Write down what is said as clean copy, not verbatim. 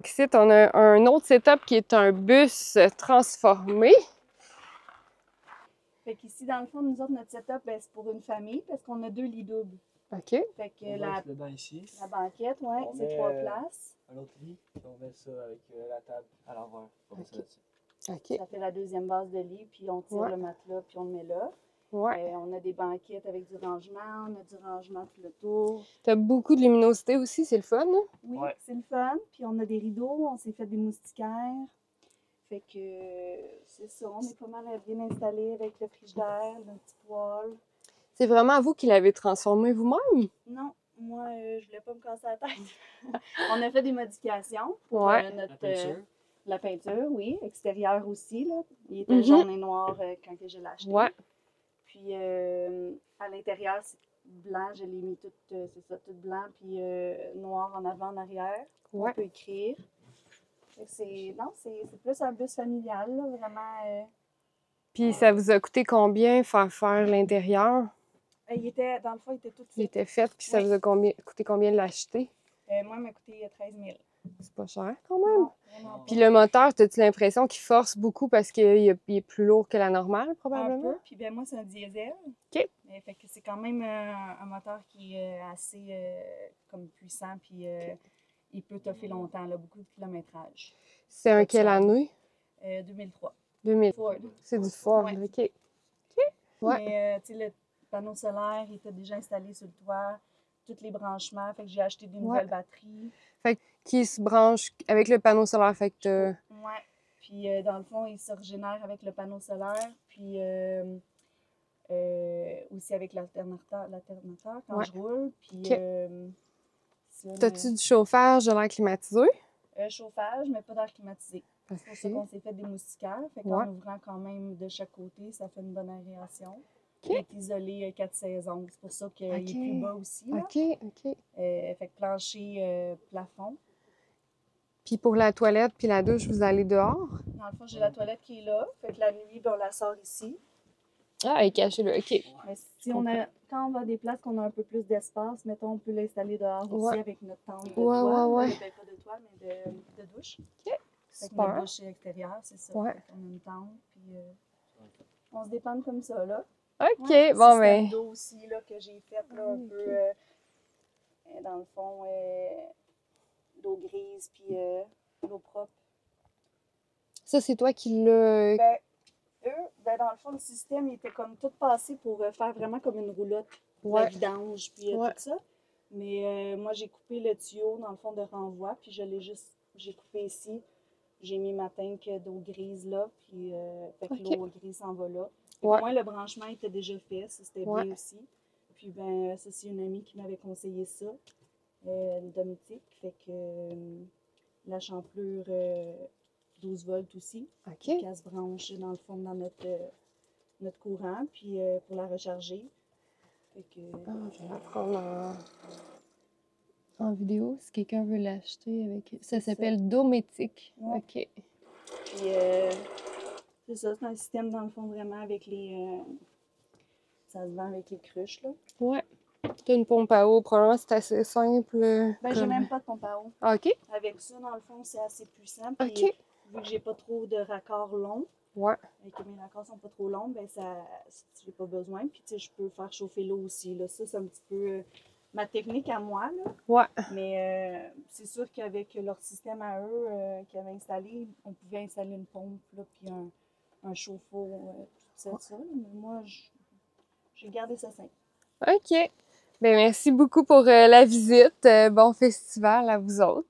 Ici, on a un autre setup qui est un bus transformé. Fait qu'ici, dans le fond, nous autres, notre setup, ben, c'est pour une famille parce qu'on a 2 lits doubles. OK. Fait que On va dedans ici. la banquette, ouais, On c'est met, 3 places. Un autre lit, puis on met ça avec la table à l'envers. On met ça là-dessus. OK. Ça fait la deuxième base de lit, puis on tire le matelas, puis on le met là. Ouais. On a des banquettes avec du rangement, on a du rangement tout le tour. T'as beaucoup de luminosité aussi, c'est le fun, hein? Oui, Ouais. c'est le fun. Puis on a des rideaux, on s'est fait des moustiquaires. Fait que c'est ça, on est pas mal bien installé avec le frigidaire, le petit poêle. C'est vraiment vous qui l'avez transformé vous-même? Non, moi, je voulais pas me casser la tête. On a fait des modifications pour Ouais. notre La peinture. la peinture, oui. Extérieur aussi, là. Il était jaune et noir quand que je l'ai acheté. Ouais. Puis à l'intérieur, c'est blanc. Je l'ai mis tout, c'est ça, tout blanc, puis noir en avant, en arrière. Ouais. On peut écrire. Fait que c'est plus un bus familial, là, vraiment. Puis ça vous a coûté combien faire l'intérieur? Dans le fond, il était tout Il fait. était fait, puis ça Oui. vous a coûté combien de l'acheter? Moi, il m'a coûté 13 000. C'est pas cher quand même. Non, vraiment Puis pas. le moteur, as-tu l'impression qu'il force beaucoup parce qu'il est plus lourd que la normale, Un probablement? peu. Puis ben moi, c'est un diesel. OK. Fait que c'est quand même un moteur qui est assez comme puissant, puis il peut toffer longtemps, là, beaucoup de kilométrage. C'est un Pas de quelle sable. année? 2003. 2000. Ford. C'est du Ford, Ouais. OK. Ouais. Mais tu sais, le panneau solaire il était déjà installé sur le toit, tous les branchements, fait que j'ai acheté des nouvelles batteries. Qui se branche avec le panneau solaire, fait que Ouais. Puis dans le fond, il se régénère avec le panneau solaire, puis aussi avec l'alternateur quand Ouais. je roule. Puis OK. T'as-tu du chauffage, de l'air climatisé? chauffage, mais pas d'air climatisé. C'est pour ça OK. qu'on s'est fait des moustiquaires. Fait qu'en ouvrant quand même de chaque côté, ça fait une bonne aération. OK. Il est isolé 4 saisons. C'est pour ça qu'il est plus bas aussi. Là. OK, OK. Fait que plancher, plafond. Puis pour la toilette puis la douche, vous allez dehors? Dans le fond, j'ai la toilette qui est là. Fait que la nuit, ben, on la sort ici. Ah, elle est cachée là, OK. Mais si quand on va à des places qu'on a un peu plus d'espace, mettons, on peut l'installer dehors aussi avec notre tente de toile. Ouais. Ben, pas de toile, mais de douche. OK. Fait que Super. notre douche est extérieure, c'est ça. Ouais. Fait qu'on a une tente, puis on se dépanne comme ça, là. OK, Ouais, bon, système ben. d'eau aussi, là, que j'ai fait, là, un peu, dans le fond, d'eau grise, puis l'eau propre. Ça, c'est toi qui l'as. Dans le fond, le système, il était comme tout passé pour faire vraiment comme une roulotte, la vidange, puis tout ça. Mais moi, j'ai coupé le tuyau, dans le fond, de renvoi, puis j'ai coupé ici. J'ai mis ma tank d'eau grise là, puis fait que l'eau grise s'en va là. Au moins, le branchement était déjà fait, ça c'était bien aussi. Puis ben, ça c'est une amie qui m'avait conseillé ça, une domotique, fait que la champlure 12 volts aussi, qui se branche dans le fond dans notre courant, puis pour la recharger. Fait que, je vais la prendre en vidéo si quelqu'un veut l'acheter avec. Ça s'appelle Dométique. Ouais. OK. Puis c'est ça, c'est un système dans le fond vraiment avec les. Ça se vend avec les cruches, là. Ouais. T'as une pompe à eau, probablement c'est assez simple. Ben, j'ai même pas de pompe à eau. Ah, OK. Avec ça, dans le fond, c'est assez puissant. Puis, vu que j'ai pas trop de raccords longs, et que mes raccords sont pas trop longs, ben ça, j'ai pas besoin. Puis, tu sais, je peux faire chauffer l'eau aussi. Là. Ça, c'est un petit peu ma technique à moi, là. Ouais. Mais c'est sûr qu'avec leur système à eux qu'ils avaient installé, on pouvait installer une pompe, là, puis un chauffe-eau, tout ça. Mais moi, j'ai gardé ça simple. OK. Ben merci beaucoup pour la visite. Bon festival à vous autres.